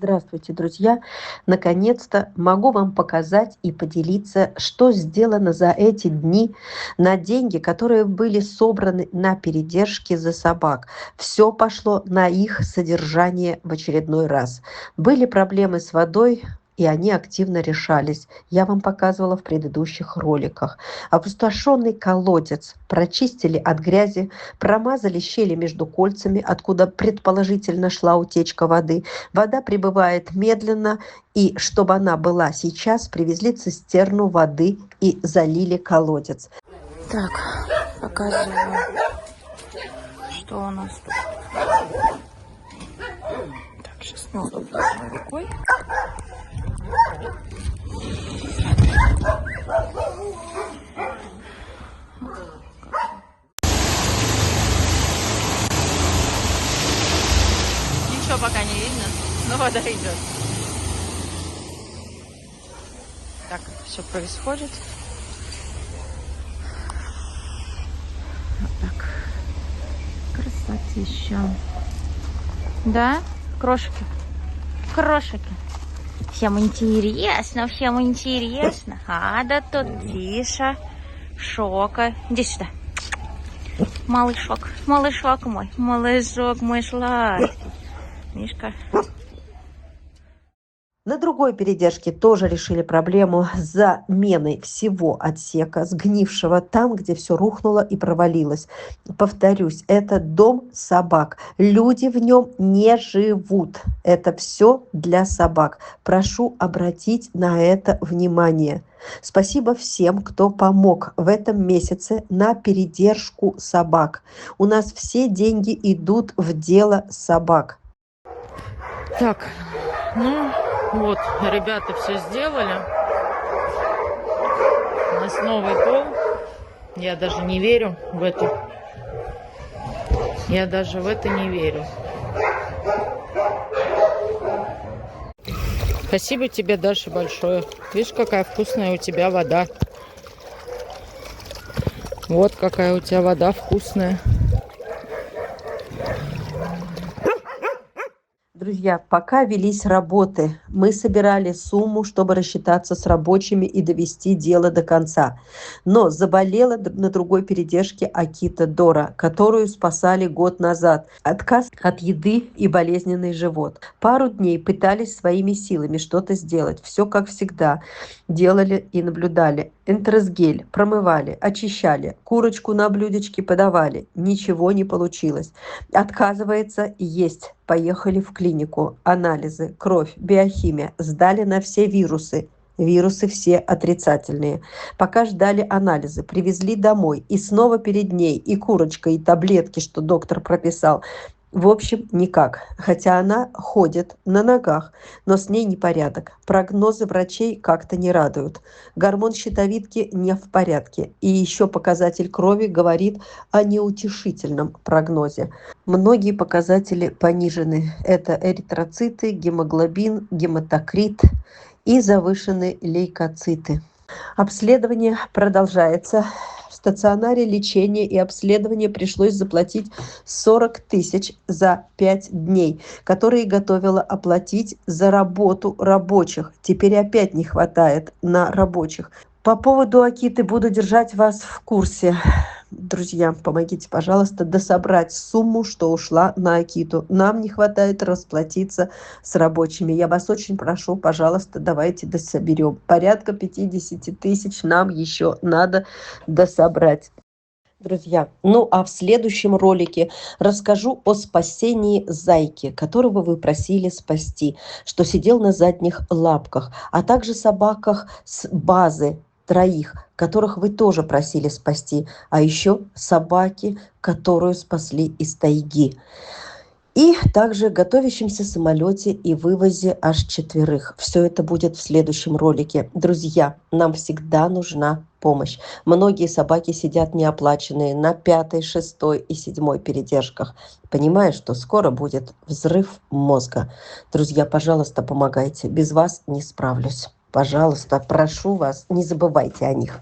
Здравствуйте, друзья! Наконец-то могу вам показать и поделиться, что сделано за эти дни на деньги, которые были собраны на передержки за собак. Все пошло на их содержание в очередной раз. Были проблемы с водой, и они активно решались. Я вам показывала в предыдущих роликах. Опустошенный колодец прочистили от грязи, промазали щели между кольцами, откуда предположительно шла утечка воды. Вода прибывает медленно, и чтобы она была сейчас, привезли цистерну воды и залили колодец. Так, показываю, что у нас тут. Так, сейчас неудобно рукой. Ничего пока не видно, но вода идет. Так все происходит. Вот так. Красотища. Да, крошки? Крошики. Всем интересно, всем интересно. А, да тут Тиша, Шока. Иди сюда. Малышок, малышок мой сладкий. Мишка. На другой передержке тоже решили проблему с заменой всего отсека, сгнившего там, где все рухнуло и провалилось. Повторюсь, это дом собак. Люди в нем не живут. Это все для собак. Прошу обратить на это внимание. Спасибо всем, кто помог в этом месяце на передержку собак. У нас все деньги идут в дело собак. Так, ну вот, ребята все сделали. У нас новый пол. Я даже не верю в это. Я даже в это не верю. Спасибо тебе, Даша, большое. Видишь, какая вкусная у тебя вода. Вот какая у тебя вода вкусная. Друзья, пока велись работы, мы собирали сумму, чтобы рассчитаться с рабочими и довести дело до конца. Но заболела на другой передержке Акита Дора, которую спасали год назад. Отказ от еды и болезненный живот. Пару дней пытались своими силами что-то сделать. Все как всегда. Делали и наблюдали. Энтеросгель промывали, очищали, курочку на блюдечке подавали. Ничего не получилось. Отказывается есть. Поехали в клинику. Анализы, кровь, биохимия. Сдали на все вирусы. Вирусы все отрицательные. Пока ждали анализы, привезли домой. И снова перед ней и курочка, и таблетки, что доктор прописал. В общем, никак. Хотя она ходит на ногах, но с ней непорядок. Прогнозы врачей как-то не радуют. Гормон щитовидки не в порядке. И еще показатель крови говорит о неутешительном прогнозе. Многие показатели понижены. Это эритроциты, гемоглобин, гематокрит и завышенные лейкоциты. Обследование продолжается. В стационаре лечения и обследования пришлось заплатить 40 тысяч за 5 дней, которые готовила оплатить за работу рабочих. Теперь опять не хватает на рабочих. По поводу Акиты буду держать вас в курсе. Друзья, помогите, пожалуйста, дособрать сумму, что ушла на Акиту. Нам не хватает расплатиться с рабочими. Я вас очень прошу, пожалуйста, давайте дособерем. Порядка 50 тысяч нам еще надо дособрать. Друзья, ну а в следующем ролике расскажу о спасении зайки, которого вы просили спасти, что сидел на задних лапках, а также собаках с базы, 3, которых вы тоже просили спасти, а еще собаки, которую спасли из тайги. И также готовящемся самолете и вывозе аж 4. Все это будет в следующем ролике. Друзья, нам всегда нужна помощь. Многие собаки сидят неоплаченные на 5, 6 и 7 передержках, понимая, что скоро будет взрыв мозга. Друзья, пожалуйста, помогайте. Без вас не справлюсь. Пожалуйста, прошу вас, не забывайте о них.